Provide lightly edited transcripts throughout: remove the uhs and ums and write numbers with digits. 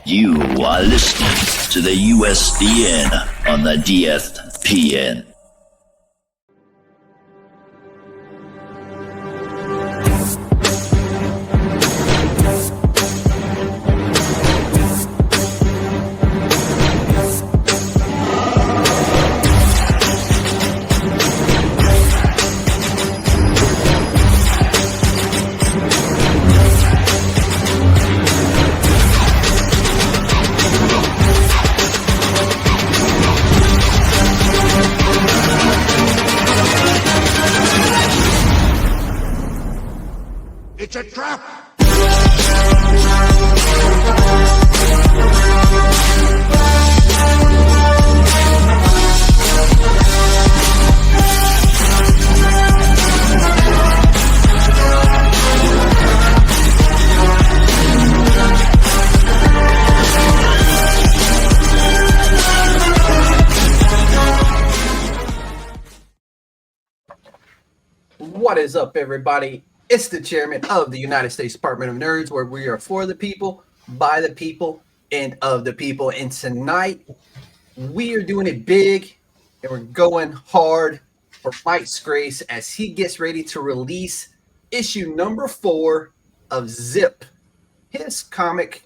You are listening to the USDN on the DFPN. It's a trap! What is up, everybody? It's the chairman of the United States Department of Nerds, where we are for the people, by the people, and of the people. And tonight, we are doing it big, and we're going hard for Mike Scrase as he gets ready to release issue number 4 of Zip, his comic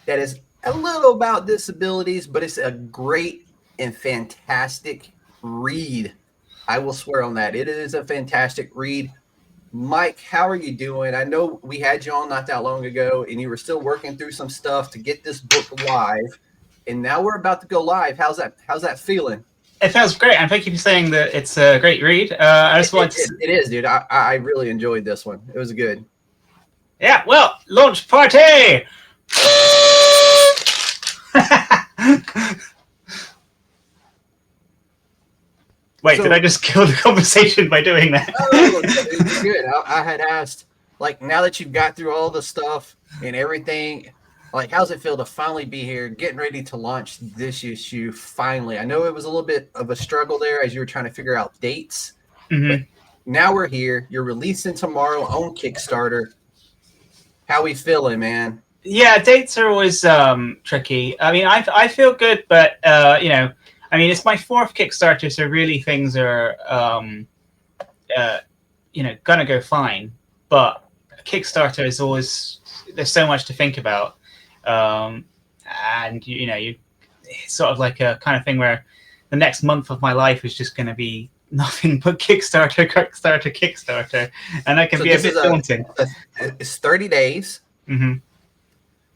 that is a little about disabilities, but it's a great and fantastic read. I will swear on that. It is a fantastic read. Mike, how are you doing? I know we had you on not that long ago, and you were still working through some stuff to get this book live, and now we're about to go live. How's that feeling? It feels great, and thank you for saying that it's a great read. I just want to... It is, dude. I really enjoyed this one. It was good. Yeah, well, launch party! Wait, did I just kill the conversation by doing that? Oh, it's good. I had asked, like, now that you've got through all the stuff and everything, like, how's it feel to finally be here, getting ready to launch this issue finally? I know it was a little bit of a struggle there as you were trying to figure out dates, but now we're here. You're releasing tomorrow on Kickstarter. How we feeling, man? Yeah, dates are always tricky. I mean, I feel good, but, you know, I mean, it's my 4th Kickstarter, so really things are, you know, gonna go fine. But Kickstarter is always, there's so much to think about. And, you know, it's sort of like a kind of thing where the next month of my life is just going to be nothing but Kickstarter. And that can be a bit daunting. It's 30 days. Mm-hmm.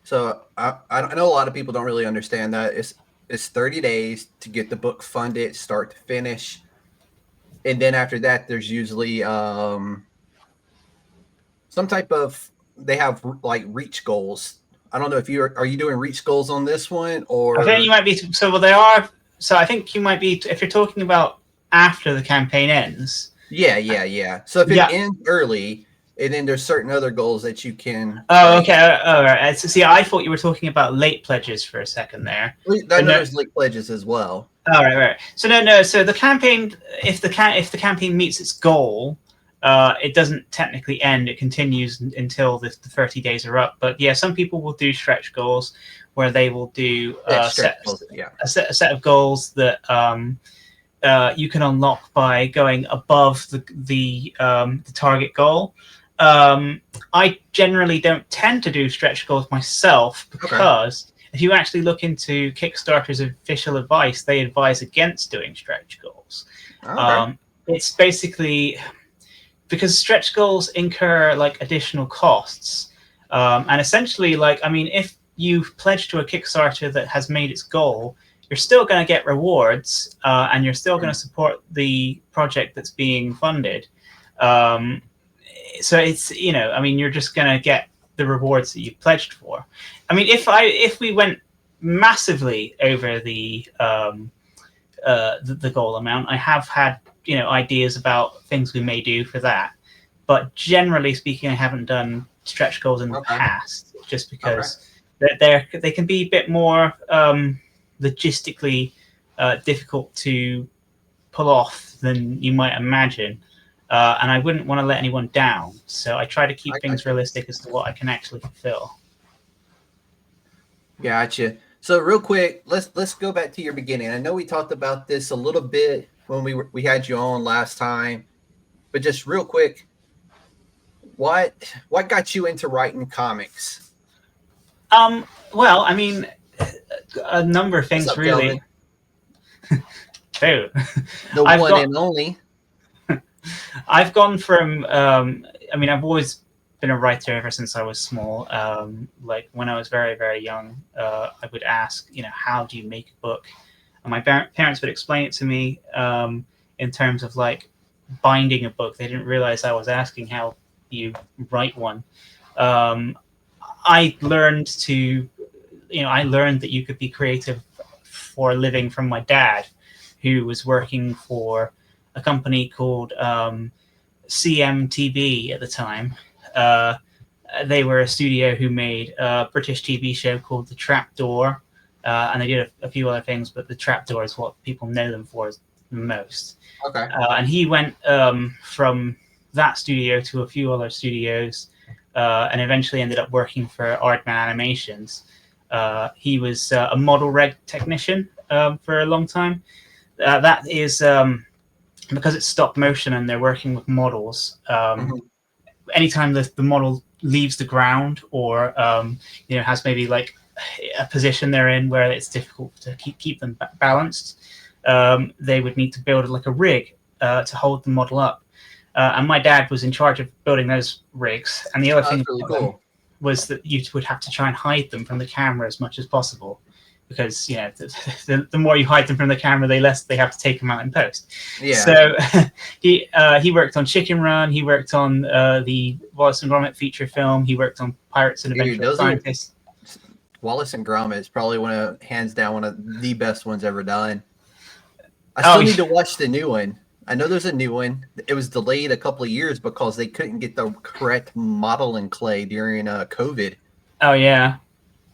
So I know a lot of people don't really understand that. It's 30 days to get the book funded, start to finish. And then after that, there's usually some type of, they have like reach goals. I don't know if are you doing reach goals on this one, or? I think you might be, so well, they are, so I think you might be, if you're talking about after the campaign ends. Yeah. So if it ends early, and then there's certain other goals that you can. Oh, okay. All right. So, see, I thought you were talking about late pledges for a second there. There's late pledges as well. All right. So no. So the campaign, if the campaign meets its goal, it doesn't technically end. It continues until the 30 days are up. But yeah, some people will do stretch goals where they will do a set of goals that you can unlock by going above the target goal. I generally don't tend to do stretch goals myself because if you actually look into Kickstarter's official advice, they advise against doing stretch goals. It's basically because stretch goals incur like additional costs. And essentially, like, I mean, if you've pledged to a Kickstarter that has made its goal, you're still going to get rewards and you're still going to support the project that's being funded. So it's, you know, I mean, you're just going to get the rewards that you pledged for. I mean, if we went massively over the goal amount, I have had, you know, ideas about things we may do for that. But generally speaking, I haven't done stretch goals in the past, just because they can be a bit more logistically difficult to pull off than you might imagine. And I wouldn't want to let anyone down. So I try to keep things realistic as to what I can actually fulfill. Gotcha. So real quick, let's go back to your beginning. I know we talked about this a little bit when we had you on last time, but just real quick, what got you into writing comics? Well, I mean, a number of things, What's up, really. Calvin? Oh, The I've one got- and only. I've gone from, I mean, I've always been a writer ever since I was small. Like when I was very, very young, I would ask, how do you make a book? And my parents would explain it to me in terms of like binding a book. They didn't realize I was asking how you write one. I learned that you could be creative for a living from my dad, who was working for a company called CMTV at the time. They were a studio who made a British TV show called The Trapdoor, and they did a few other things, but The Trapdoor is what people know them for the most. Okay. And he went from that studio to a few other studios, and eventually ended up working for Aardman Animations. He was a model reg technician for a long time. That is because it's stop motion and they're working with models. Anytime the model leaves the ground or has maybe like a position they're in where it's difficult to keep them balanced, they would need to build like a rig to hold the model up. And my dad was in charge of building those rigs. And the other thing really cool. was that you would have to try and hide them from the camera as much as possible, because the more you hide them from the camera, the less they have to take them out in post. Yeah. So he worked on Chicken Run. He worked on the Wallace and Gromit feature film. He worked on Pirates and Adventure Scientists. Wallace and Gromit is probably hands down one of the best ones ever done. I still need to watch the new one. I know there's a new one. It was delayed a couple of years because they couldn't get the correct modeling clay during COVID. Oh yeah.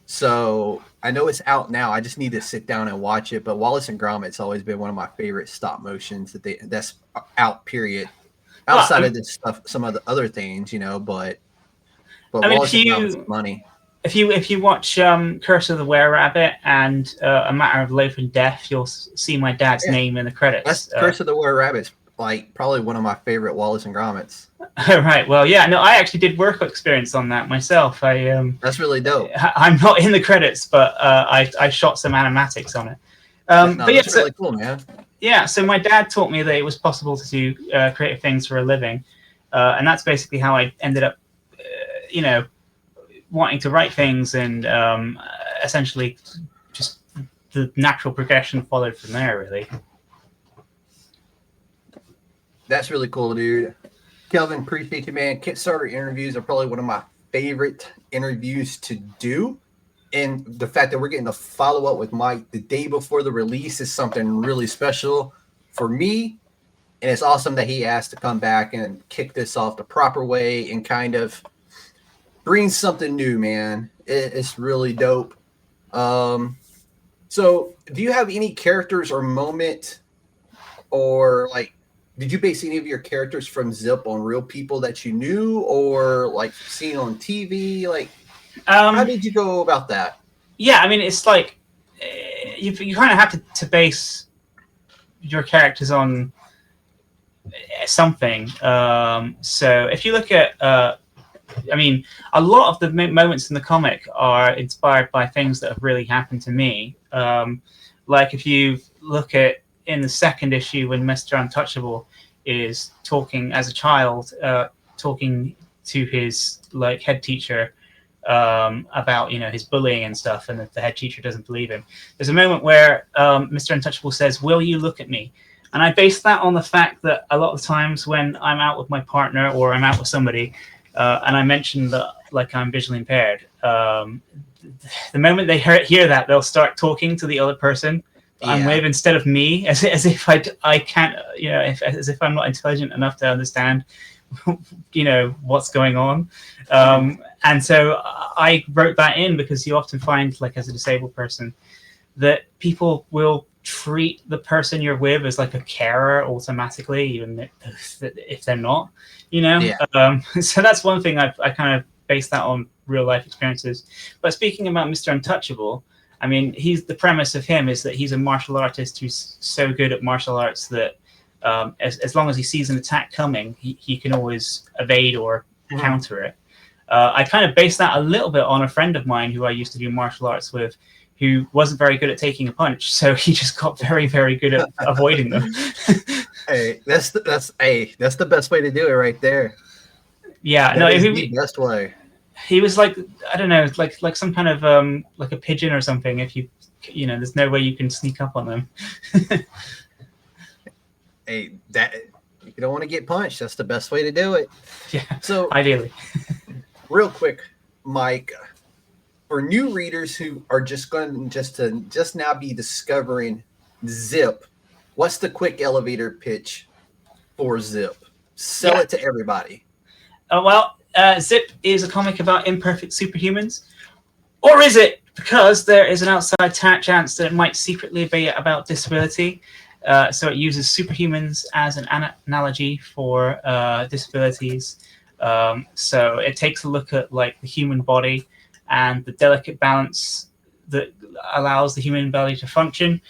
So I know it's out now. I just need to sit down and watch it. But Wallace and Gromit's always been one of my favorite stop motions that's out. Period. Outside of this stuff, some of the other things, but I mean, Wallace and Gromit's money. If you watch Curse of the Were-Rabbit and A Matter of Life and Death, you'll see my dad's name in the credits. That's Curse of the Were-Rabbit's like probably one of my favorite Wallace and Gromits. Right. Well, yeah. No, I actually did work experience on that myself. That's really dope. I'm not in the credits, but I shot some animatics on it. But yeah, that's really cool, man. Yeah. So my dad taught me that it was possible to do creative things for a living, and that's basically how I ended up, wanting to write things, and essentially just the natural progression followed from there, really. That's really cool, dude. Kelvin, appreciate you, man. Kickstarter interviews are probably one of my favorite interviews to do. And the fact that we're getting to follow up with Mike the day before the release is something really special for me. And it's awesome that he asked to come back and kick this off the proper way and kind of bring something new, man. It's really dope. So do you have any characters or moment, or like, did you base any of your characters from Zip on real people that you knew or like seen on TV? Like, how did you go about that? Yeah, I mean, it's like you kind of have to base your characters on something. So if you look at, I mean, a lot of the moments in the comic are inspired by things that have really happened to me. Like if you look at in the second issue when Mr. Untouchable is talking as a child, talking to his like head teacher about his bullying and stuff, and the head teacher doesn't believe him. There's a moment where Mr. Untouchable says, "Will you look at me?" And I base that on the fact that a lot of times when I'm out with my partner or I'm out with somebody, and I mention that like I'm visually impaired, the moment they hear that, they'll start talking to the other person. I'm with instead of me, as if I can't, as if I'm not intelligent enough to understand, what's going on. And so I wrote that in because you often find, like as a disabled person, that people will treat the person you're with as like a carer automatically, even if they're not, So that's one thing I kind of based that on real life experiences. But speaking about Mr. Untouchable, I mean, the premise of him is that he's a martial artist who's so good at martial arts that as long as he sees an attack coming, he can always evade or counter it. I kind of based that a little bit on a friend of mine who I used to do martial arts with, who wasn't very good at taking a punch, so he just got very, very good at avoiding them. Hey, that's the best way to do it right there. Yeah, That is the best way. He was like, I don't know, like some kind of like a pigeon or something. If you there's no way you can sneak up on them. Hey, that you don't want to get punched. That's the best way to do it. Yeah. So ideally. Real quick, Mike, for new readers who are just now be discovering Zip, what's the quick elevator pitch for Zip? Sell it to everybody. Zip is a comic about imperfect superhumans. Or is it? Because there is an outside chance that it might secretly be about disability. So it uses superhumans as an analogy for disabilities. So it takes a look at like the human body and the delicate balance that allows the human body to function.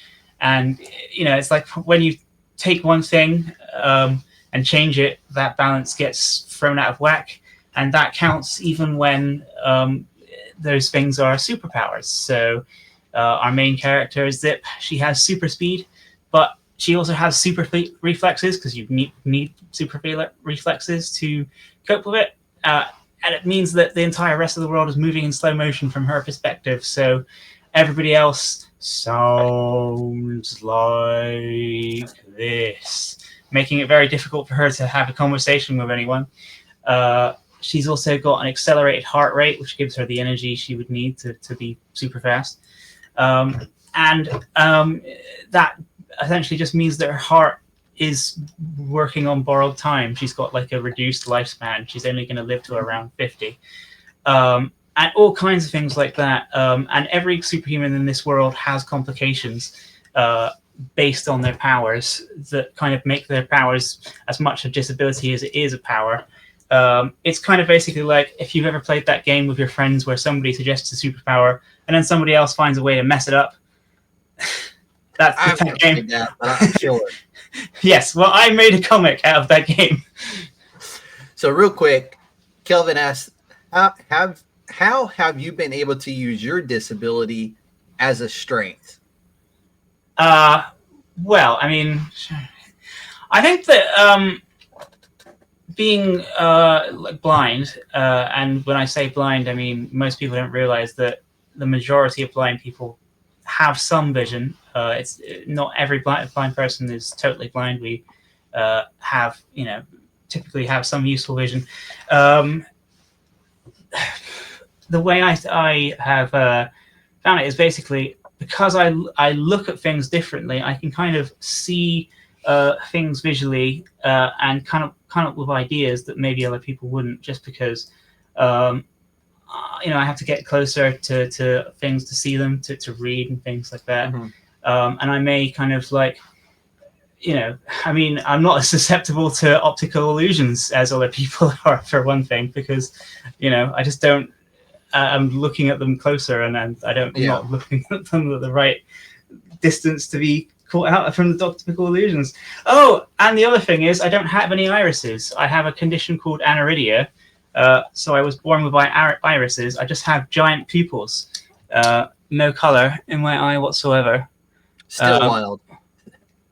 And, it's like when you take one thing and change it, that balance gets thrown out of whack. And that counts even when those things are superpowers. So our main character is Zip. She has super speed, but she also has super reflexes, because you need super reflexes to cope with it. And it means that the entire rest of the world is moving in slow motion from her perspective. So everybody else sounds like this, making it very difficult for her to have a conversation with anyone. She's also got an accelerated heart rate, which gives her the energy she would need to be super fast. And that essentially just means that her heart is working on borrowed time. She's got like a reduced lifespan. She's only going to live to around 50. And all kinds of things like that. And every superhuman in this world has complications based on their powers that kind of make their powers as much a disability as it is a power. It's kind of basically like if you've ever played that game with your friends where somebody suggests a superpower and then somebody else finds a way to mess it up. That's I've never played that, but I'm sure. Yes, well, I made a comic out of that game. So real quick, Kelvin asks, how have you been able to use your disability as a strength? Well, I mean, I think that being like blind, and when I say blind, I mean most people don't realize that the majority of blind people have some vision. It's not every blind person is totally blind. We have, typically have some useful vision. The way I have found it is basically because I look at things differently. I can kind of see things visually and kind of come up with ideas that maybe other people wouldn't, just because I have to get closer to things to see them, to read and things like that. Mm-hmm. And I may kind of like, I mean, I'm not as susceptible to optical illusions as other people are, for one thing, because, I just don't, I'm looking at them closer and I don't, not looking at them at the right distance to be caught out from the optical illusions. Oh, and the other thing is I don't have any irises. I have a condition called aniridia. So I was born with irises. I just have giant pupils, no color in my eye whatsoever. Still wild.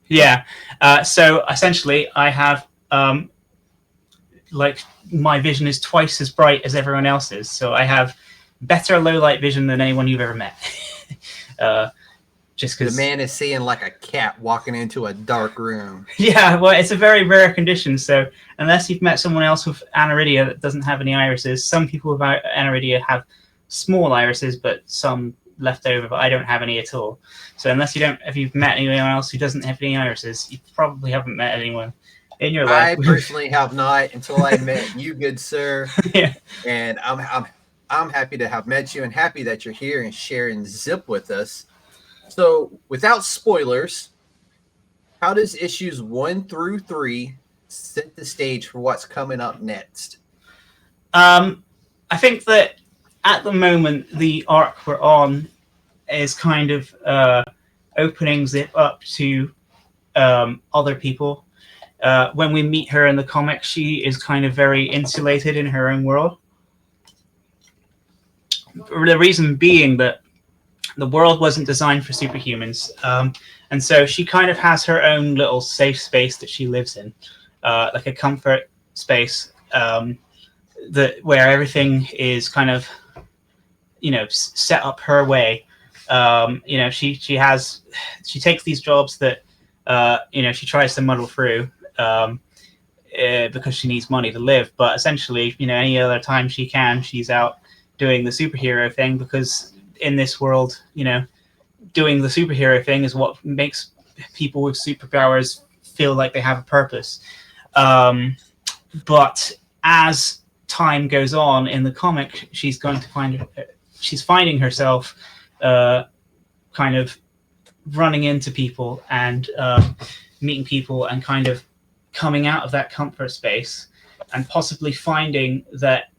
Yeah. So essentially, I have like my vision is twice as bright as everyone else's. So I have better low light vision than anyone you've ever met. Just because the man is seeing like a cat walking into a dark room. Yeah, well, it's a very rare condition. So unless you've met someone else with aniridia that doesn't have any irises, some people with aniridia have small irises, but some left over. But I don't have any at all. So if you've met anyone else who doesn't have any irises, you probably haven't met anyone in your life. I personally have not until I met you, good sir. Yeah. And I'm happy to have met you and happy that you're here and sharing Zip with us. So, without spoilers, how does issues 1 through 3 set the stage for what's coming up next? I think that at the moment, the arc we're on is kind of opening Zip up to other people. When we meet her in the comics, she is kind of very insulated in her own world. The reason being that the world wasn't designed for superhumans, and so she kind of has her own little safe space that she lives in, like a comfort space, where everything is kind of, set up her way. She takes these jobs that she tries to muddle through because she needs money to live. But essentially, any other time she can, she's out doing the superhero thing, because in this world, doing the superhero thing is what makes people with superpowers feel like they have a purpose. But as time goes on in the comic, she's finding herself kind of running into people and meeting people and kind of coming out of that comfort space, and possibly finding that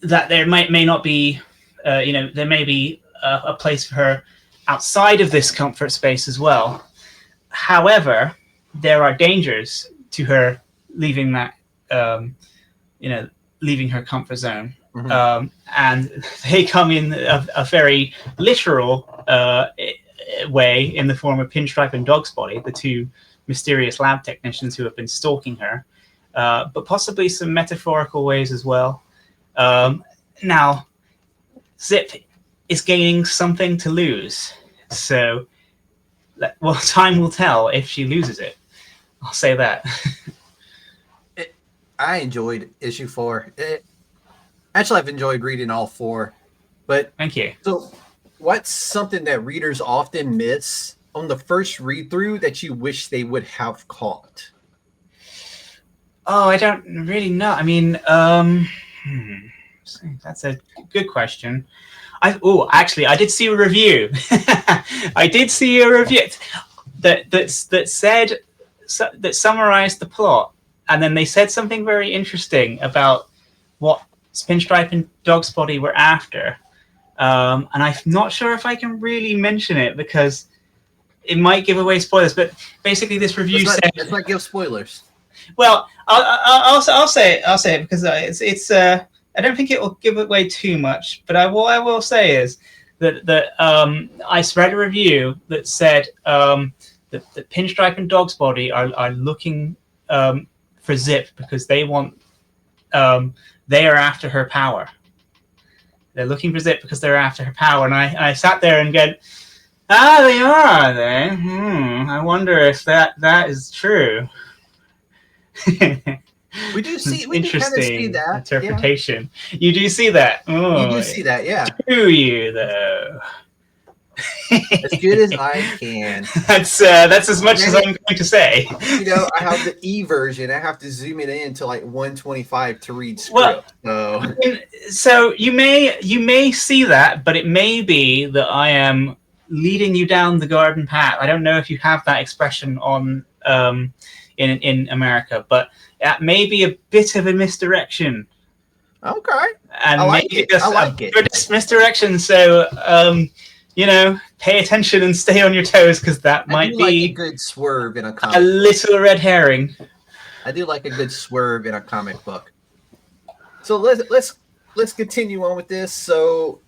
that there may not be, there may be a place for her outside of this comfort space as well. However, there are dangers to her leaving that, leaving her comfort zone. Mm-hmm. And they come in a very literal way, in the form of Pinstripe and Dog's Body, the two mysterious lab technicians who have been stalking her, but possibly some metaphorical ways as well. Now, Zip is gaining something to lose, so time will tell if she loses it. I'll say that. I enjoyed issue 4. Actually, I've enjoyed reading all 4. But thank you. So, what's something that readers often miss on the first read through that you wish they would have caught? Oh, I don't really know. I mean, that's a good question. Actually, I did see a review. I did see a review that summarized the plot, and then they said something very interesting about what Pinstripe and Dog's Body were after. And I'm not sure if I can really mention it because it might give away spoilers. But basically, this review said, "Let's not give spoilers." Well, I'll say it because it's I don't think it will give away too much, but what I will say is that I read a review that said that Pinstripe and Dog's Body are looking for Zip because they want they are after her power. They're looking for Zip because they're after her power, and I sat there and went, they are they? I wonder if that is true. We do see. We Interesting do kind of see that interpretation. Yeah. You do see that. Oh, you do see that, yeah. Do you though? As good as I can. That's as much as I'm going to say. I have the E version. I have to zoom it in to like 125 to read script. So you may see that, but it may be that I am leading you down the garden path. I don't know if you have that expression on in America, but that may be a bit of a misdirection. Okay. And I like maybe it. I like it. Misdirection. So pay attention and stay on your toes, because that might be like a good swerve in a comic. A little red herring. I do like a good swerve in a comic book. So let's continue on with this. So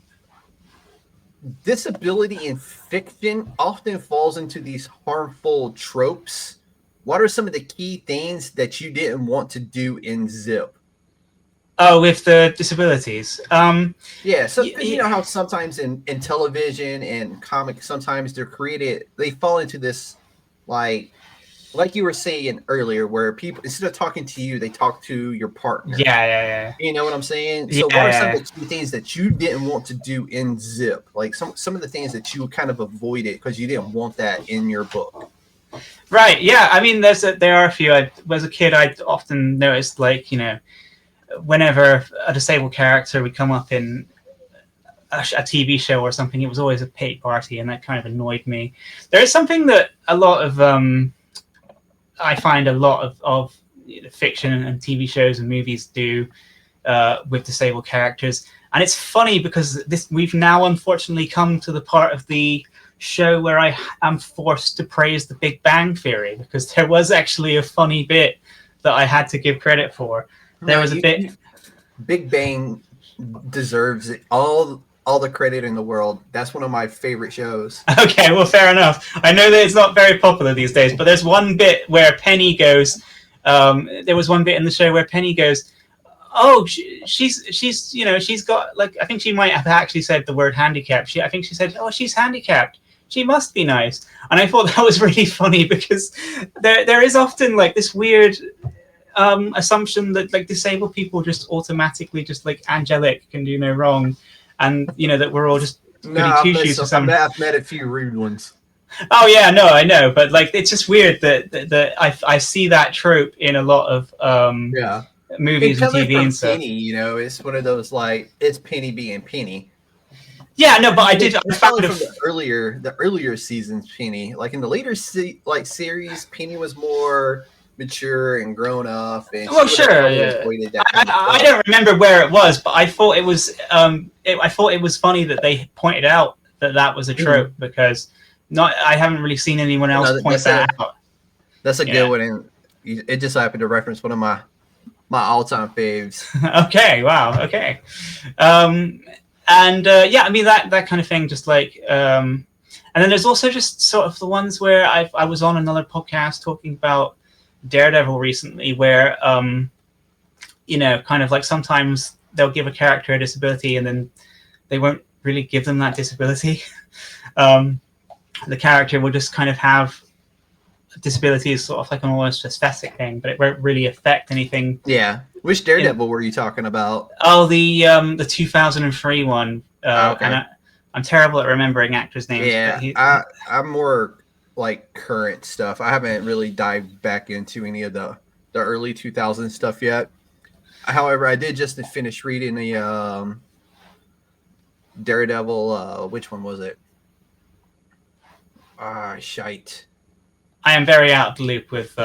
disability in fiction often falls into these harmful tropes. What are some of the key things that you didn't want to do in Zip? Oh, with the disabilities. Yeah, so you know how sometimes in television and comics, sometimes they fall into this, like you were saying earlier, where people, instead of talking to you, they talk to your partner. Yeah. You know what I'm saying? So what are some of the key things that you didn't want to do in Zip? Like some of the things that you kind of avoided because you didn't want that in your book. Right. Yeah. I mean, there are a few. As a kid, I often noticed, whenever a disabled character would come up in a TV show or something, it was always a pity party, and that kind of annoyed me. There is something that a lot of I find a lot of fiction and TV shows and movies do with disabled characters. And it's funny because we've now unfortunately come to the part of the show where I am forced to praise the Big Bang Theory, because there was actually a funny bit that I had to give credit for. There was a bit. Big Bang deserves it. All the credit in the world. That's one of my favorite shows. Okay, well, fair enough. I know that it's not very popular these days, but there's one bit where Penny goes. There was one bit in the show where Penny goes, "Oh, she's you know, she's got, like, I think she might have actually said the word handicapped. I think she said, oh, she's handicapped. She must be nice." And I thought that was really funny, because there is often like this weird assumption that like disabled people just automatically just like angelic, can do no wrong, and you know that we're all just goody two shoes or something. I've met a few rude ones. Oh yeah, no, I know, but like it's just weird that I see that trope in a lot of movies and TV and stuff. Penny, you know, it's one of those, like, it's Penny being Penny. Yeah, no, but I found from the earlier seasons, Penny, like in the later series, Penny was more mature and grown up. And sure, yeah. I don't remember where it was, but I thought it was funny that they pointed out that was a trope, because I haven't really seen anyone else point that out. That's a good one, and it just happened to reference one of my all-time faves. Okay, wow, okay. I mean that kind of thing, just like and then there's also just sort of the ones where I was on another podcast talking about Daredevil recently, where you know, kind of like sometimes they'll give a character a disability and then they won't really give them that disability. The character will just kind of have disability as sort of like an almost aesthetic thing, but it won't really affect anything. Yeah. Which Daredevil were you talking about? Oh, the 2003 one. Okay. And I'm terrible at remembering actors' names. Yeah, I'm more like current stuff. I haven't really dived back into any of the early 2000s stuff yet. However, I did just finish reading the Daredevil. Which one was it? Shite. I am very out of the loop with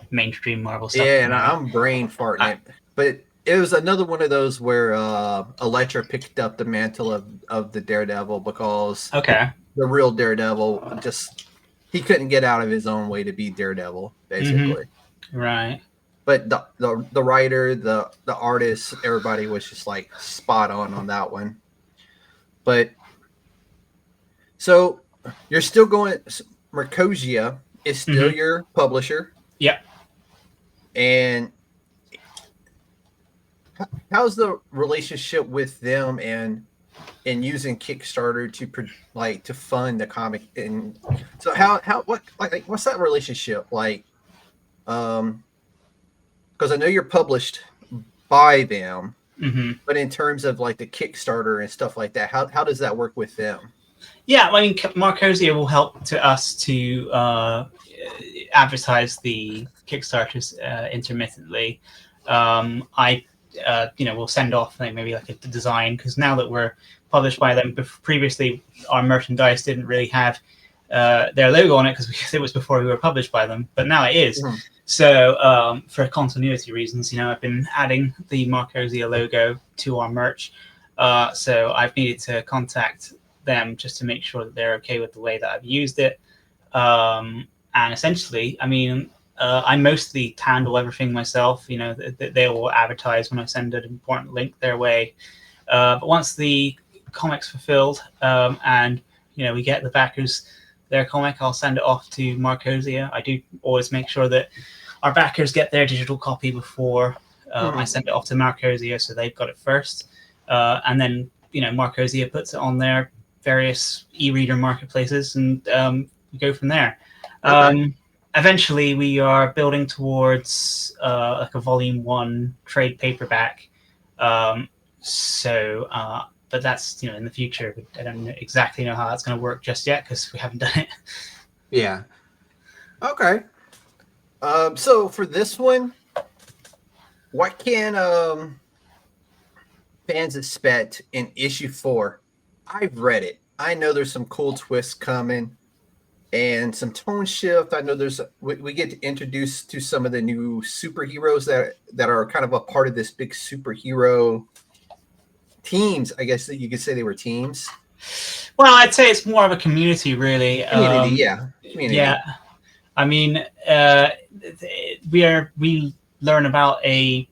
mainstream Marvel stuff. Yeah, and I'm brain farting it. But it was another one of those where Elektra picked up the mantle of the Daredevil, because the real Daredevil he couldn't get out of his own way to be Daredevil, basically. Mm-hmm. Right. But the writer, the artist, everybody was just like spot on that one. But so you're still going. Markosia is still your publisher. Yep. And how's the relationship with them and using Kickstarter to fund the comic? And so what's that relationship like? Because I know you're published by them, but in terms of like the Kickstarter and stuff like that, how does that work with them? Yeah, I mean, Markosia will help us to advertise the Kickstarters intermittently. I will send off maybe like a design, because now that we're published by them, previously our merchandise didn't really have their logo on it, because it was before we were published by them, but now it is. Mm-hmm. So for continuity reasons, I've been adding the Markosia logo to our merch. So I've needed to contact them just to make sure that they're okay with the way that I've used it. And essentially, I mean, I mostly handle everything myself. They will advertise when I send an important link their way. But once the comic's fulfilled and we get the backers their comic, I'll send it off to Markosia. I do always make sure that our backers get their digital copy before I send it off to Markosia, so they've got it first. And then Markosia puts it on their various e-reader marketplaces, and we go from there. Okay. Eventually, we are building towards like a volume 1 trade paperback. But that's in the future. I don't exactly know how that's going to work just yet, because we haven't done it. Yeah. Okay. So for this one, what can fans expect in issue 4? I've read it. I know there's some cool twists coming, and some tone shift. I know we get introduced to some of the new superheroes that are kind of a part of this big superhero teams. I guess that you could say they were teams. Well, I'd say it's more of a community, really. Community. Yeah. I mean, we learn about a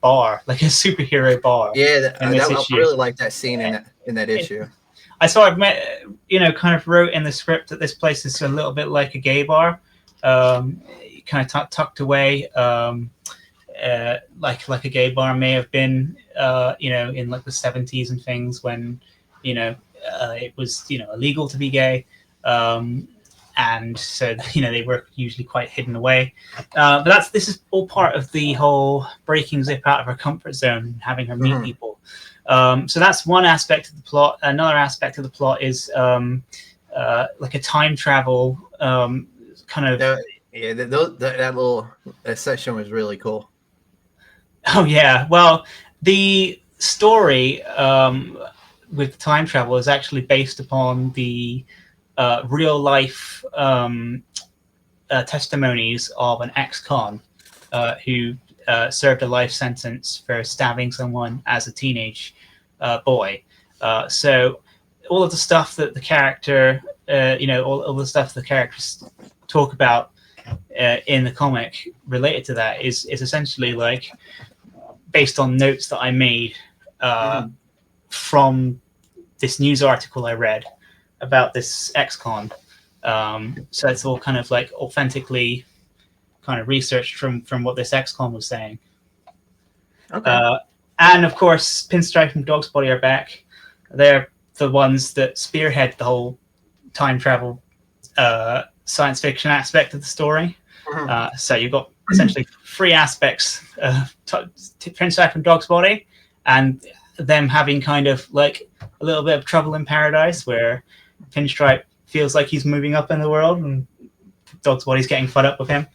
bar, like a superhero bar. Yeah, I really like that scene in that issue. I sort of kind of wrote in the script that this place is a little bit like a gay bar, kind of tucked away, like a gay bar may have been, in like the 70s and things when, it was illegal to be gay. And so they were usually quite hidden away, but this is all part of the whole breaking Zip out of her comfort zone and having her meet people. So that's one aspect of the plot. Another aspect of the plot is like a time travel kind of. That section was really cool. Oh yeah, well the story with time travel is actually based upon the real life testimonies of an ex-con who served a life sentence for stabbing someone as a teenage boy. So all of the stuff that the character, all the stuff the characters talk about in the comic related to that is essentially like based on notes that I made from this news article I read about this ex-con. So it's all kind of like authentically kind of researched from what this ex-con was saying. Okay. And of course, Pinstripe and Dog's Body are back. They're the ones that spearhead the whole time travel science fiction aspect of the story. So you've got essentially three aspects: Pinstripe and Dog's Body, and them having kind of like a little bit of trouble in paradise, where Pinstripe feels like he's moving up in the world, and Dog's Body's getting fed up with him,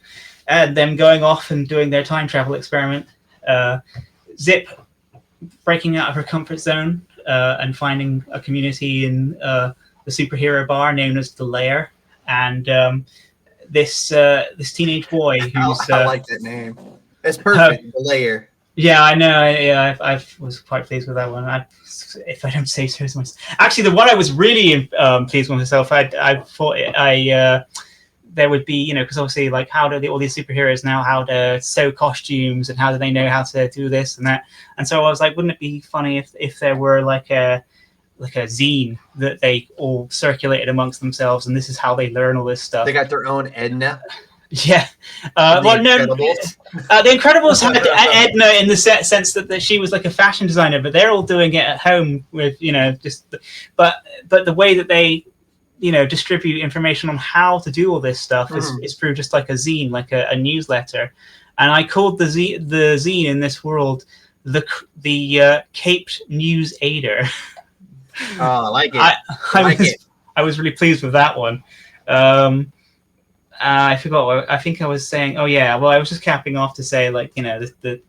and them going off and doing their time travel experiment. Zip breaking out of her comfort zone and finding a community in the superhero bar known as the Lair, and this teenage boy who's I like that name. It's perfect. The Lair. Yeah, I know. I was quite pleased with that one. If I don't say so myself. Actually, the one I was really pleased with myself, I thought there would be, because obviously, like, how do all these superheroes know how to sew costumes and how do they know how to do this and that? And so I was like, wouldn't it be funny if there were like a zine that they all circulated amongst themselves, and this is how they learn all this stuff. They got their own Edna. Yeah. The Incredibles had Edna in the sense that she was like a fashion designer, but they're all doing it at home with, but the way that they, distribute information on how to do all this stuff is through just like a zine, like a newsletter. And I called the zine in this world the Caped News Aider. Oh, I like it. I was really pleased with that one. I forgot. I think I was saying. Oh yeah. Well, I was just capping off to say, like, the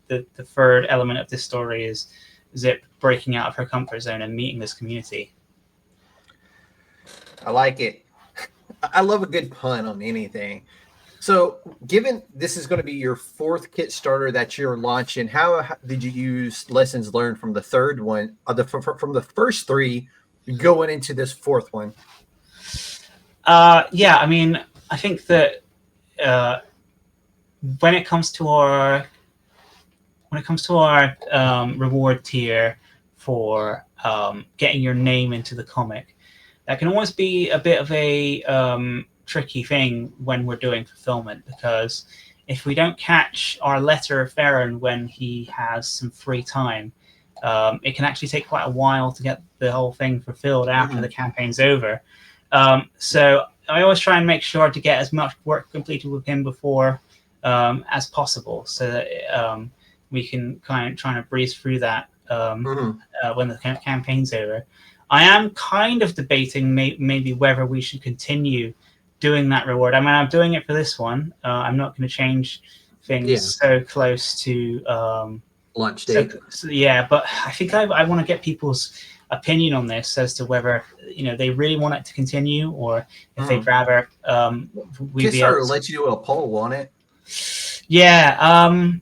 third element of this story is Zip breaking out of her comfort zone and meeting this community. I like it. I love a good pun on anything. So, given this is going to be your fourth Kickstarter that you're launching, how did you use lessons learned from the third one, from the first three, going into this fourth one? Yeah. I mean, I think that when it comes to our reward tier for getting your name into the comic, that can always be a bit of a tricky thing when we're doing fulfillment, because if we don't catch our letter Ferran when he has some free time, it can actually take quite a while to get the whole thing fulfilled after the campaign's over. So I always try and make sure to get as much work completed with him before as possible, so that we can kind of try to breeze through that when the campaign's over. I am kind of debating maybe whether we should continue doing that reward. I mean, I'm doing it for this one. I'm not going to change things so close to launch date. So yeah, but I think I want to get people's opinion on this as to whether they really want it to continue or if they'd rather we be able to let you do a poll on it. Yeah,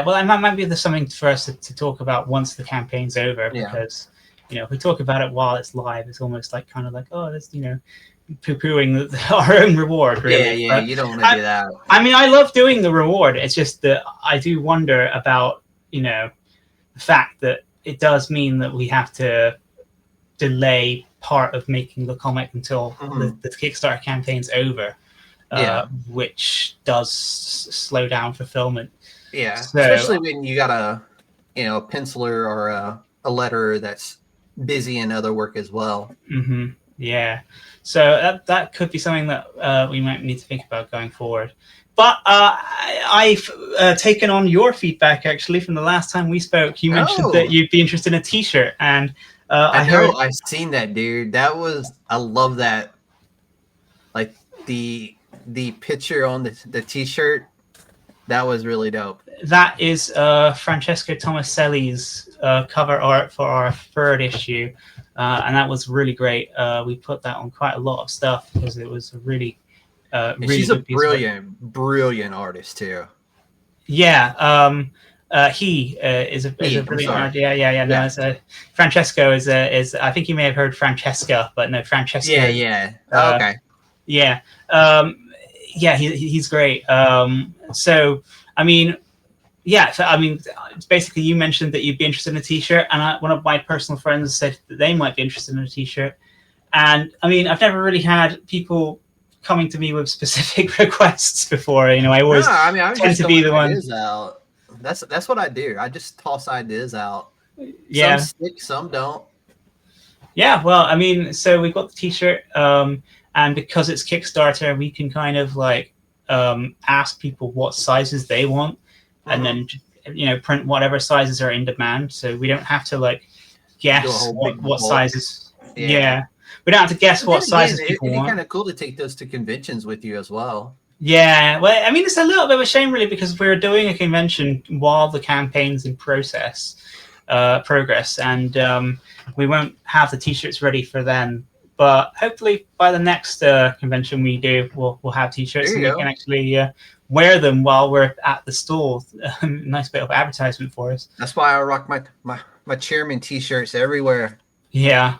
well, that might be something for us to talk about once the campaign's over, because if we talk about it while it's live, it's almost like oh, that's poo-pooing our own reward, really. Yeah, you don't want to do that. I mean, I love doing the reward. It's just that I do wonder about the fact that it does mean that we have to delay part of making the comic until the Kickstarter campaign's over, which does slow down fulfillment. Yeah, so, especially when you got a penciler or a letterer that's busy in other work as well. Yeah, so that could be something that we might need to think about going forward. But I've taken on your feedback, actually, from the last time we spoke. You mentioned that you'd be interested in a T-shirt, and I've seen that, dude. I love that. Like the picture on the T-shirt, that was really dope. That is Francesco Tomaselli's cover art for our 3rd issue, and that was really great. We put that on quite a lot of stuff because it was a really she's a brilliant artist too. Yeah, he is a brilliant artist. Yeah. No, Francesco is I think you may have heard Francesca, but no, Francesco. Yeah. Okay. Yeah. He's great. So I mean, basically you mentioned that you'd be interested in a T-shirt, and one of my personal friends said that they might be interested in a T-shirt. And I mean, I've never really had people coming to me with specific requests before. I always tend to be the one. That's what I do. I just toss ideas out. Yeah. Some stick, some don't. Yeah, well, I mean, so we've got the T-shirt, and because it's Kickstarter, we can kind of ask people what sizes they want, and then print whatever sizes are in demand. So we don't have to guess what sizes. Yeah. We don't have to guess what sizes people want. It'd be kind of cool to take those to conventions with you as well. Yeah, well, I mean, it's a little bit of a shame, really, because we're doing a convention while the campaign's in progress, and we won't have the T-shirts ready for then. But hopefully, by the next convention we do, we'll have T-shirts and we can actually wear them while we're at the store. Nice bit of advertisement for us. That's why I rock my chairman T-shirts everywhere. Yeah.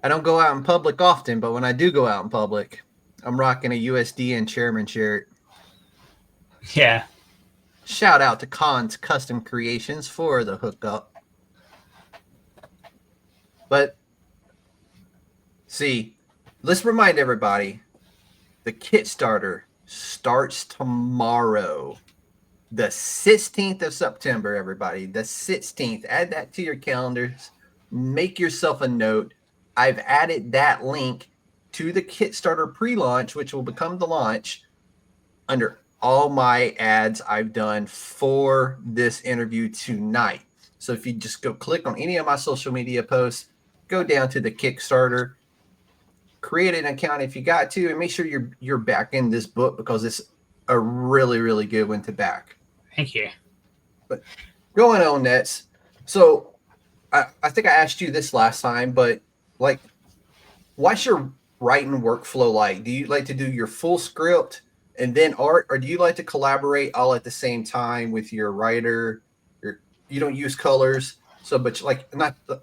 I don't go out in public often, but when I do go out in public, I'm rocking a USDN chairman shirt. Yeah. Shout out to Khan's Custom Creations for the hookup. But see, let's remind everybody, the Kickstarter starts tomorrow, the 16th of September, everybody. The 16th. Add that to your calendars. Make yourself a note. I've added that link to the Kickstarter pre-launch, which will become the launch, under all my ads I've done for this interview tonight. So if you just go click on any of my social media posts, go down to the Kickstarter, create an account if you got to, and make sure you're back in this book, because it's a really, really good one to back. Thank you. But going on, Nets. So I think I asked you this last time, but what's your writing workflow like? Do you like to do your full script and then art, or do you like to collaborate all at the same time with your writer? You don't use colors, so but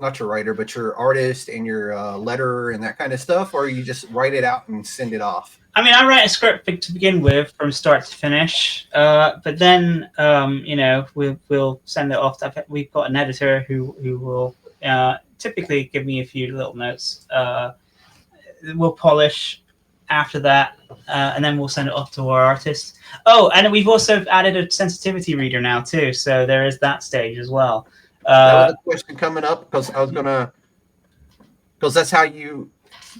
not your writer, but your artist and your letterer and that kind of stuff, or you just write it out and send it off? I mean, I write a script to begin with from start to finish, but then we'll send it off. We've got an editor who will typically give me a few little notes. We'll polish after that, and then we'll send it off to our artist. Oh, and we've also added a sensitivity reader now too, so there is that stage as well. That was a question coming up, because that's how you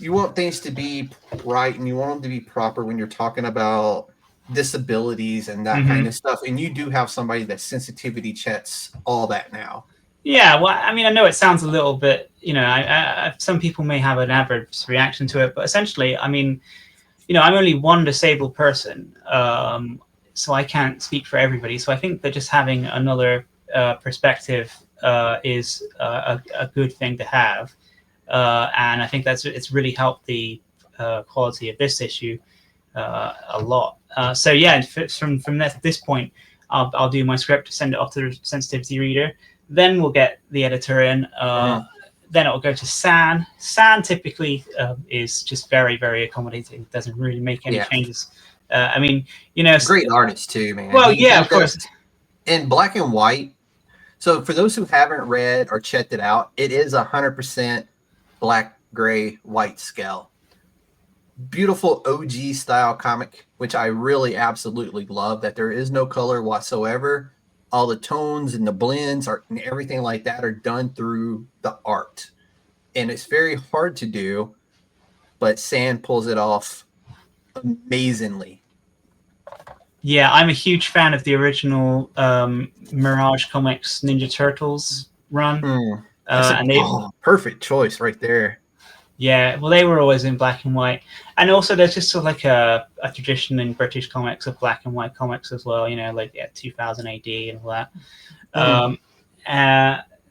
want things to be right, and you want them to be proper when you're talking about disabilities and that kind of stuff. And you do have somebody that sensitivity checks all that now. Yeah, well, I mean, I know it sounds a little bit, some people may have an adverse reaction to it, but essentially, I mean, I'm only one disabled person, so I can't speak for everybody. So I think that just having another perspective is a good thing to have, and I think it's really helped the quality of this issue a lot. So yeah, from this point, I'll do my script, send it off to the sensitivity reader, then we'll get the editor in. Then it'll go to San. San typically is just very, very accommodating. Doesn't really make any changes. I mean, great artist too, man. Well, of course. In black and white. So for those who haven't read or checked it out, it is 100% black, gray, white scale. Beautiful OG style comic, which I really absolutely love. That there is no color whatsoever. All the tones and the blends and everything like that are done through the art. And it's very hard to do, but San pulls it off amazingly. Yeah, I'm a huge fan of the original Mirage Comics Ninja Turtles run. Perfect choice right there. Yeah, well, they were always in black and white. And also there's just sort of like a tradition in British comics of black and white comics as well, 2000 AD and all that.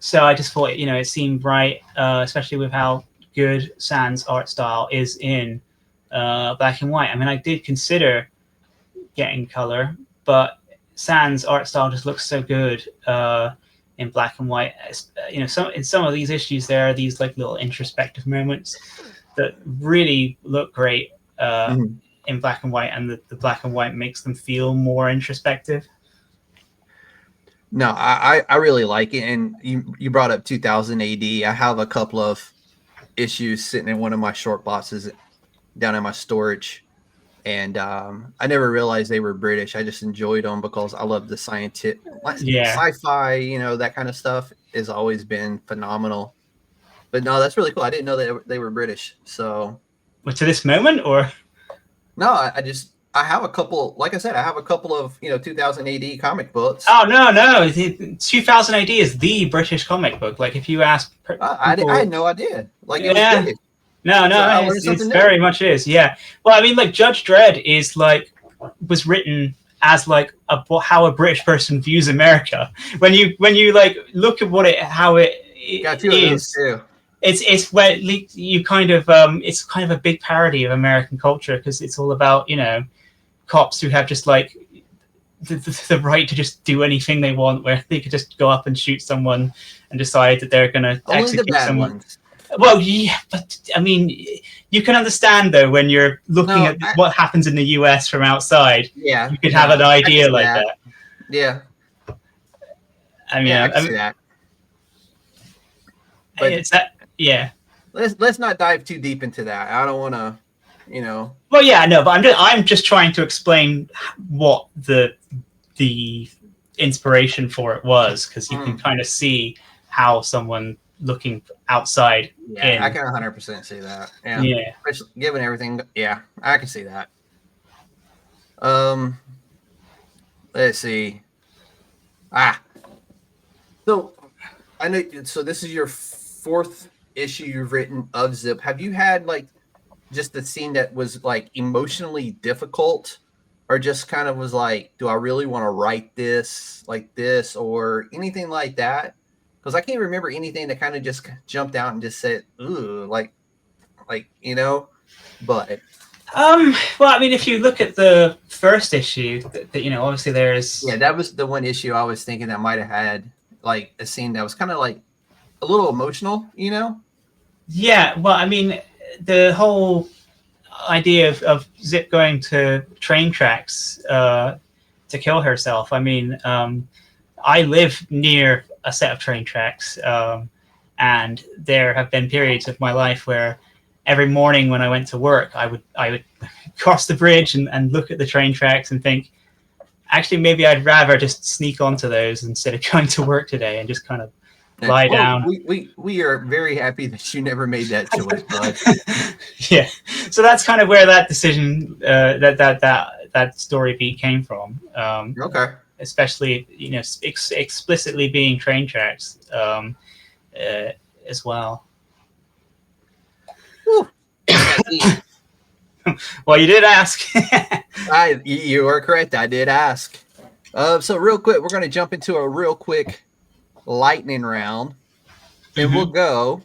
So I just thought, it seemed right, especially with how good San's art style is in black and white. I mean, I did consider getting color, but San's art style just looks so good in black and white. In some of these issues, there are these like little introspective moments that really look great in black and white, and the black and white makes them feel more introspective. No, I really like it. And you brought up 2000 AD. I have a couple of issues sitting in one of my short boxes down in my storage. And I never realized they were British. I just enjoyed them because I love the scientific, sci-fi, that kind of stuff has always been phenomenal. But no, that's really cool. I didn't know that they were British. So, well, to this moment, or no, I have a couple. Like I said, I have a couple of 2000 AD comic books. Oh no, 2000 AD is the British comic book. Like if you ask, I had no idea. Like it was British. No, it's very much is. Yeah. Well, I mean, like Judge Dredd was written as like how a British person views America. When you like look at how it is, it's where you kind of it's kind of a big parody of American culture, because it's all about cops who have just like the right to just do anything they want, where they could just go up and shoot someone and decide that they're going to execute someone. Ones. Well, yeah, but I mean, you can understand though when you're looking at what happens in the US from outside. Yeah, you could have an idea like that. Yeah, I mean, I can see that. But it's that. Yeah. Let's not dive too deep into that. I don't want to, Well, yeah, no, but I'm just trying to explain what the inspiration for it was, because you can kind of see how someone looking outside. Yeah, I can 100% see that. Yeah. Especially given everything. Yeah, I can see that. Let's see. So I know. So this is your fourth issue you've written of Zip. Have you had like just the scene that was like emotionally difficult, or just kind of was like, do I really want to write this like this, or anything like that? Because I can't remember anything that kind of just jumped out and just said, "Ooh," like, but. Well, I mean, if you look at the first issue, that obviously there is. Yeah, that was the one issue I was thinking that might have had like a scene that was kind of like a little emotional, Yeah, well, I mean, the whole idea of Zip going to train tracks to kill herself. I mean, I live near a set of train tracks, and there have been periods of my life where every morning when I went to work, I would cross the bridge and look at the train tracks and think, actually, maybe I'd rather just sneak onto those instead of going to work today and just kind of lie down. We are very happy that you never made that choice, bud. Yeah, so that's kind of where that decision, that story beat came from. Okay. Especially, explicitly being train tracks as well. Well, you did ask. You are correct. I did ask. So real quick, we're going to jump into a real quick lightning round, and we'll go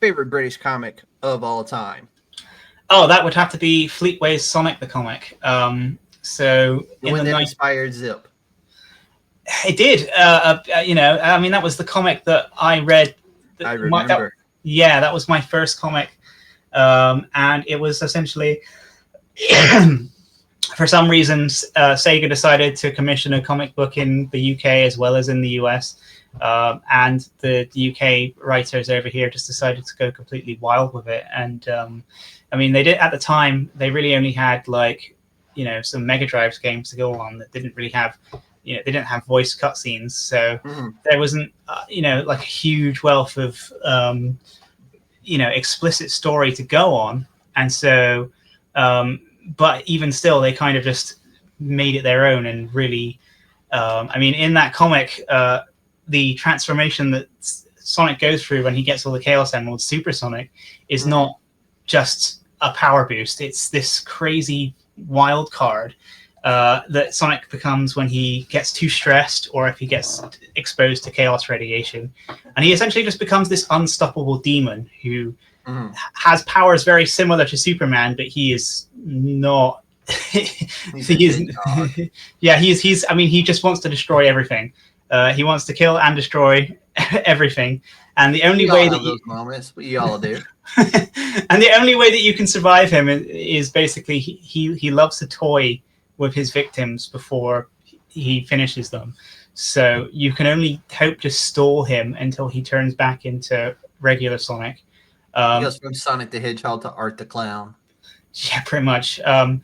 favorite British comic of all time. Oh, that would have to be Fleetway's Sonic the comic. So The one that inspired Zip. It did. I mean, that was the comic that I read. I remember. That was my first comic, and it was essentially. For some reasons, Sega decided to commission a comic book in the UK as well as in the US. And the UK writers over here just decided to go completely wild with it. And I mean, they did at the time, they really only had some Mega Drive games to go on that didn't really have, they didn't have voice cutscenes. So there wasn't, like a huge wealth of, explicit story to go on. And so, but even still, they kind of just made it their own and really, in that comic, the transformation that Sonic goes through when he gets all the Chaos Emeralds, Super Sonic, is not just a power boost. It's this crazy wild card that Sonic becomes when he gets too stressed or if he gets exposed to chaos radiation. And he essentially just becomes this unstoppable demon who has powers very similar to Superman, but he is not. He's he just wants to destroy everything. He wants to kill and destroy everything, and the only way that those moments, we all do. And the only way that you can survive him is basically he loves to toy with his victims before he finishes them. So you can only hope to stall him until he turns back into regular Sonic. He goes from Sonic the Hedgehog to Art the Clown. Yeah, pretty much. And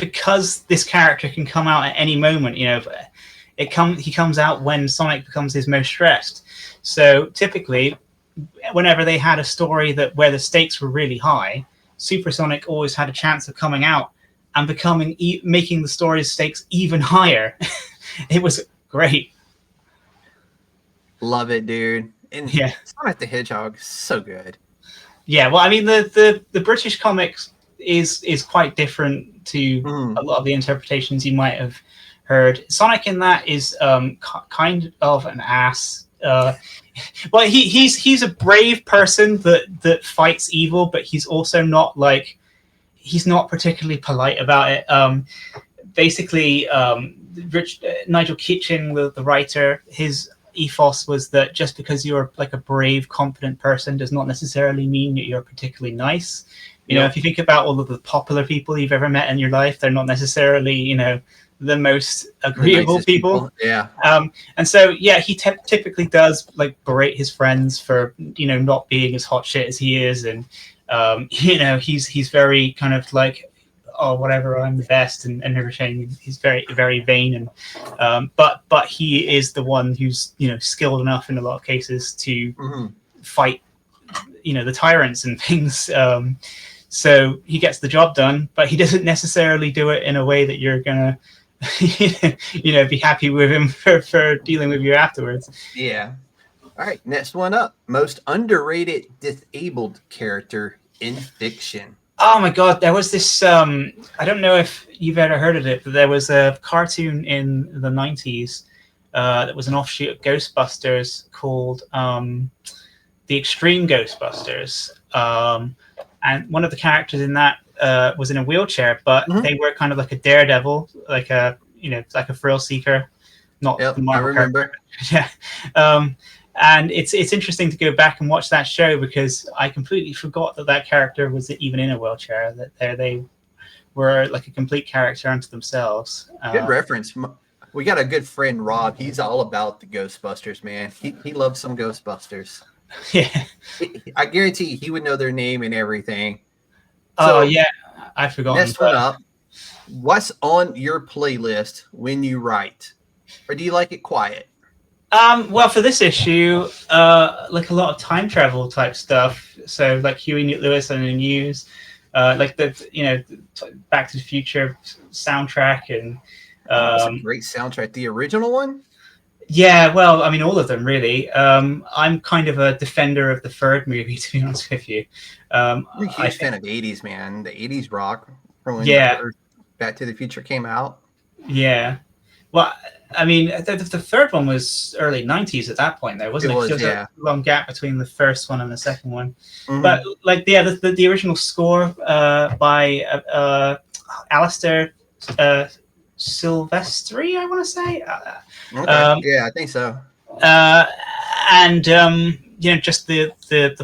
because this character can come out at any moment, he comes out when Sonic becomes his most stressed. So typically, whenever they had a story where the stakes were really high, Super Sonic always had a chance of coming out and making the story's stakes even higher. It was great. Love it, dude. And Sonic the Hedgehog is so good. Yeah, well, I mean, the British comics is quite different to a lot of the interpretations you might have heard. Sonic in that is kind of an ass. Well, he's a brave person that fights evil, but he's also not he's not particularly polite about it. Basically, Nigel Kitchen, the writer, his ethos was that just because you're like a brave, competent person does not necessarily mean that you're particularly nice. If you think about all of the popular people you've ever met in your life, they're not necessarily, the most agreeable people. Yeah. And so, he typically does berate his friends for, not being as hot shit as he is. And, he's very kind of oh, whatever, I'm the best and everything. He's very, very vain. And, but he is the one who's, skilled enough in a lot of cases to fight, the tyrants and things. So he gets the job done, but he doesn't necessarily do it in a way that you're gonna, be happy with him for dealing with you afterwards. Yeah. All right, next one up: most underrated disabled character in fiction. Oh my God, there was this. I don't know if you've ever heard of it, but there was a cartoon in the 90s that was an offshoot of Ghostbusters called The Extreme Ghostbusters. And one of the characters in that was in a wheelchair, but they were kind of like a daredevil, like a thrill seeker, not the Marvel I remember. Character. Yeah. And it's interesting to go back and watch that show because I completely forgot that character was even in a wheelchair. That they were like a complete character unto themselves. Good reference. We got a good friend, Rob. He's all about the Ghostbusters, man. He loves some Ghostbusters. Yeah, I guarantee he would know their name and everything. So, I forgot. Next one up. What's on your playlist when you write, or do you like it quiet? Well, for this issue, a lot of time travel type stuff. So like Huey Lewis and the News, Back to the Future soundtrack, and that's a great soundtrack. The original one. Yeah, well, I mean, all of them really. I'm kind of a defender of the third movie, to be honest with you. I'm a huge fan of the 80s, man. The 80s rock. from when Back to the Future came out. Yeah. Well, I mean, the third one was early 90s at that point, though, wasn't it? It was, a long gap between the first one and the second one. Mhm. But, like, yeah, the original score by Alistair Silvestri, I want to say. Okay. Yeah, I think so. And you know, just the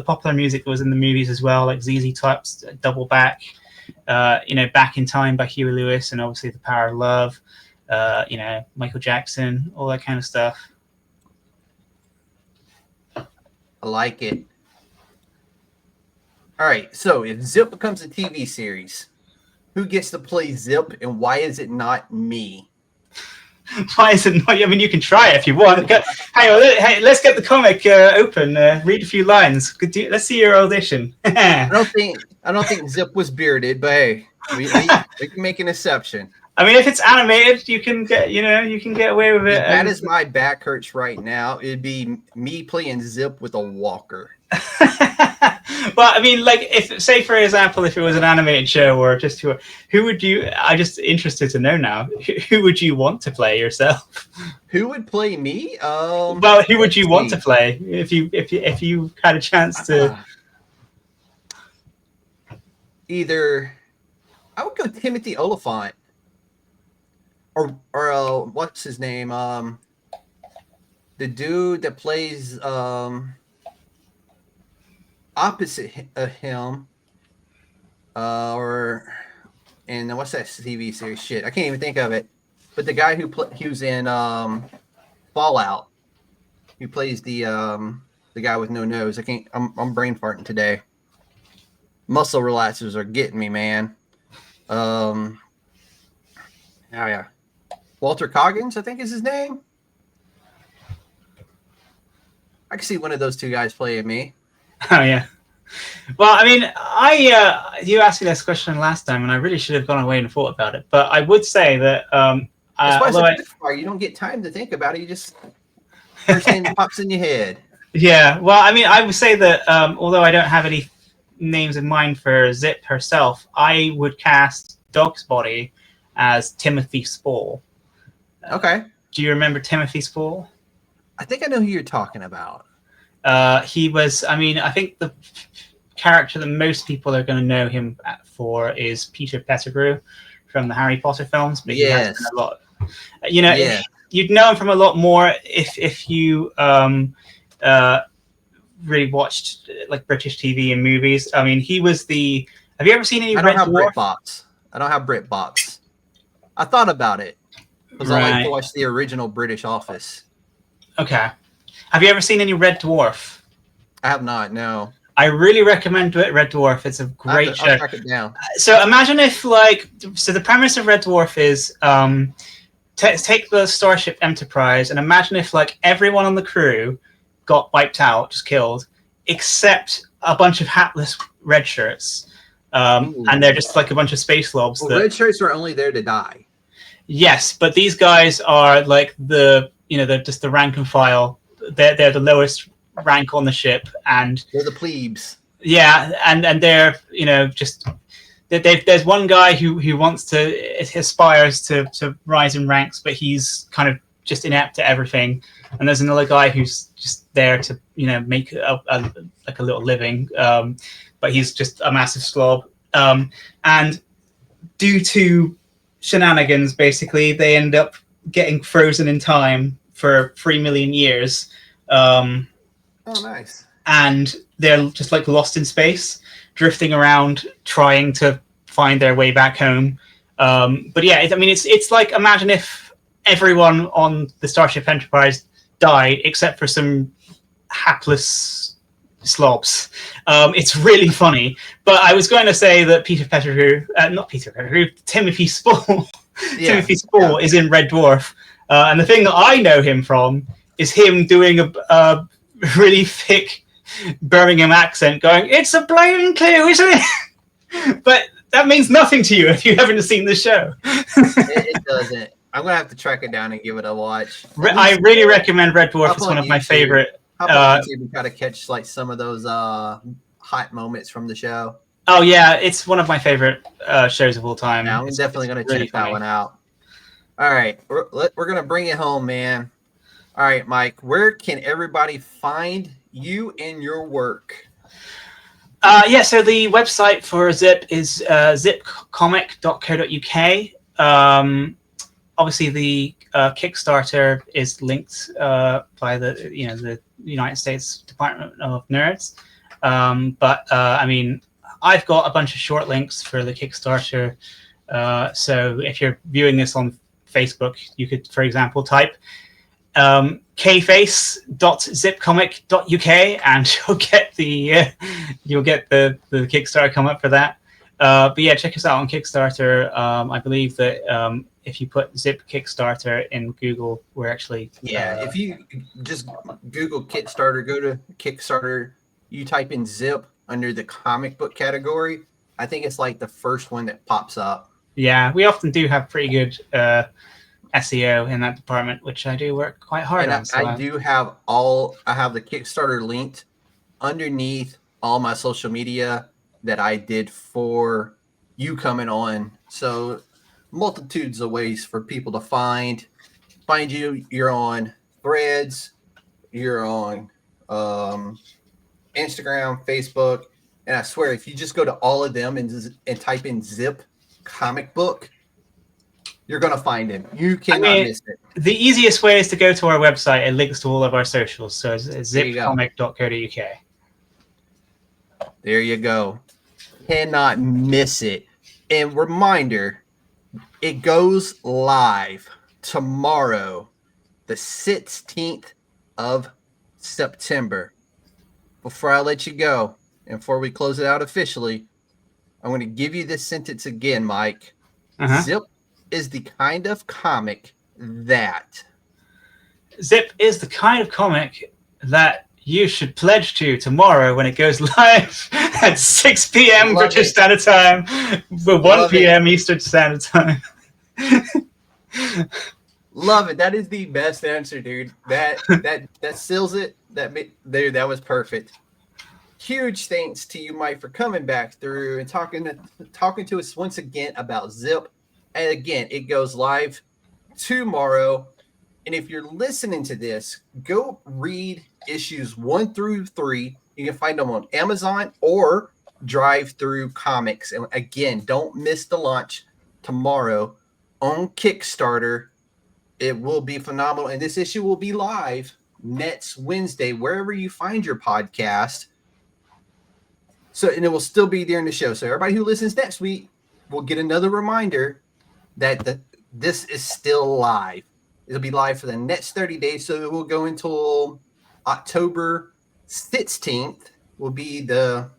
popular music that was in the movies as well, like ZZ Top's Double Back, you know, Back in Time by Huey Lewis, and obviously The Power of Love, you know, Michael Jackson, all that kind of stuff. I like it. All right, so if Zip becomes a TV series, who gets to play Zip, and why is it not me? Why is it not? I mean, you can try it if you want. Hey, let's get the comic open. Read a few lines. Let's see your audition. I don't think Zip was bearded, but hey, we can make an exception. I mean, if it's animated, you can get away with it. That is my back hurts right now. It'd be me playing Zip with a walker. Well, I mean, like, if, say for example, if it was an animated show or just who would you? I'm just interested to know now. Who would you want to play yourself? Who would play me? Well, who would you want to play if you had a chance to? Either I would go Timothy Oliphant, or what's his name? The dude that plays opposite of him, and what's that TV series? Shit, I can't even think of it. But the guy he was in Fallout, who plays the guy with no nose. I'm brain farting today. Muscle relaxers are getting me, man. Yeah. Walter Coggins, I think is his name. I can see one of those two guys playing me. Oh yeah. Well, I mean, you asked me this question last time, and I really should have gone away and thought about it. But I would say that you don't get time to think about it. You just first thing that pops in your head. Yeah. Well, I mean, I would say that although I don't have any names in mind for Zip herself, I would cast Dog's Body as Timothy Spall. Okay. Do you remember Timothy Spall? I think I know who you're talking about. He was, I mean, I think the character that most people are going to know him for is Peter Pettigrew from the Harry Potter films. But he has been a lot, you know, you'd know him from a lot more if you really watched like British TV and movies. I mean, he was have you ever seen any Red Dwarf? I don't have BritBox. I thought about it because I like to watch the original British Office. Okay. Have you ever seen any Red Dwarf? I have not, no. I really recommend Red Dwarf. It's a great show. I'll track it down. So imagine if, so the premise of Red Dwarf is take the Starship Enterprise and imagine if, everyone on the crew got wiped out, just killed, except a bunch of hatless red shirts. And they're just like a bunch of space slobs. Well, red shirts are only there to die. Yes, but these guys are they're just the rank and file. They're the lowest rank on the ship, and they're the plebes. Yeah, and they're just there's one guy who aspires to rise in ranks, but he's kind of just inept at everything. And there's another guy who's just there to make a little living, but he's just a massive slob. And due to shenanigans, basically, they end up getting frozen in time for 3 million years. Oh, nice. And they're just lost in space, drifting around, trying to find their way back home. But yeah, it's like, imagine if everyone on the Starship Enterprise died except for some hapless slobs. It's really funny. But I was going to say that Timothy Spall. Timothy Spall is in Red Dwarf. And the thing that I know him from is him doing a really thick Birmingham accent going, "It's a blown clue, isn't it?" But that means nothing to you if you haven't seen the show. It doesn't. I'm going to have to track it down and give it a watch. I really recommend Red Dwarf. It's one of my favorite. How about YouTube and try to catch some of those hot moments from the show? Oh yeah, it's one of my favorite shows of all time. Yeah, I'm It's definitely going to really check that funny. one out. All right, we're going to bring it home, man. All right, Mike, where can everybody find you and your work? Yeah, so the website for Zip is zipcomic.co.uk. Obviously, the Kickstarter is linked by the United States Department of Nerds. But I mean, I've got a bunch of short links for the Kickstarter. So if you're viewing this on Facebook, you could, for example, type kface.zipcomic.uk and you'll get the Kickstarter come up for that. But yeah, check us out on Kickstarter. I believe that if you put Zip Kickstarter in Google, we're actually if you just Google Kickstarter, go to Kickstarter, you type in Zip under the comic book category. I think it's like the first one that pops up. Yeah, we often do have pretty good SEO in that department, which I do work quite hard And on. I have the Kickstarter linked underneath all my social media that I did for you coming on. So multitudes of ways for people to find you. You're on Threads, you're on Instagram, Facebook, and I swear if you just go to all of them and type in Zip comic book, you're going to find him. You cannot miss it. The easiest way is to go to our website. It links to all of our socials. So it's zipcomic.co.uk. There you go. Cannot miss it. And reminder, it goes live tomorrow, the 16th of September. Before I let you go, and before we close it out officially, I'm going to give you this sentence again, Mike. Zip is the kind of comic that... Zip is the kind of comic that you should pledge to tomorrow when it goes live at 6 p.m. British Standard Time, 1 p.m. Eastern Standard Time. Love it. That is the best answer, dude. That seals it. That was perfect. Huge thanks to you, Mike, for coming back through and talking to us once again about Zip. And again, it goes live tomorrow. And if you're listening to this, go read issues 1 through 3. You can find them on Amazon or Drive Through Comics. And again, don't miss the launch tomorrow on Kickstarter. It will be phenomenal. And this issue will be live next Wednesday, wherever you find your podcast. And it will still be during the show. So everybody who listens next week will get another reminder that this is still live. It'll be live for the next 30 days. So it will go until October 16th will be the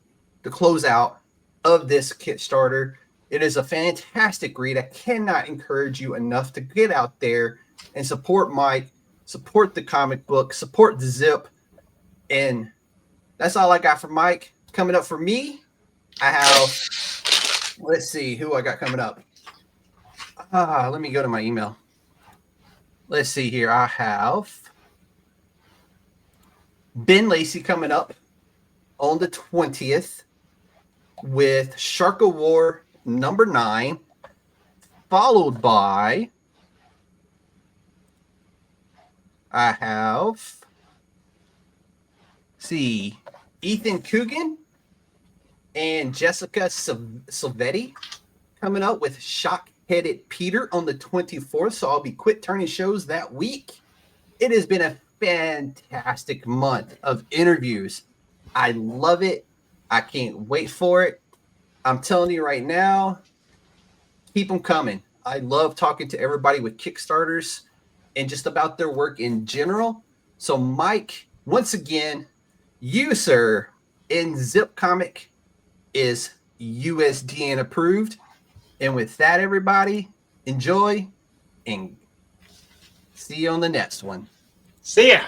closeout of this Kickstarter. It is a fantastic read. I cannot encourage you enough to get out there and support Mike, support the comic book, support the Zip. And that's all I got for Mike. Coming up for me, I have, let's see who I got coming up. Let me go to my email. Let's see here. I have Ben Lacey coming up on the 20th with Shark of War number 9, followed by I have Ethan Coogan and Jessica Silvetti coming up with Shock-Headed Peter on the 24th. So I'll be quit turning shows that week. It has been a fantastic month of interviews. I love it. I can't wait for it. I'm telling you right now, keep them coming. I love talking to everybody with Kickstarters and just about their work in general. So Mike, once again, you, sir, in Zip Comic is USDN approved. And with that, everybody, enjoy and see you on the next one. See ya.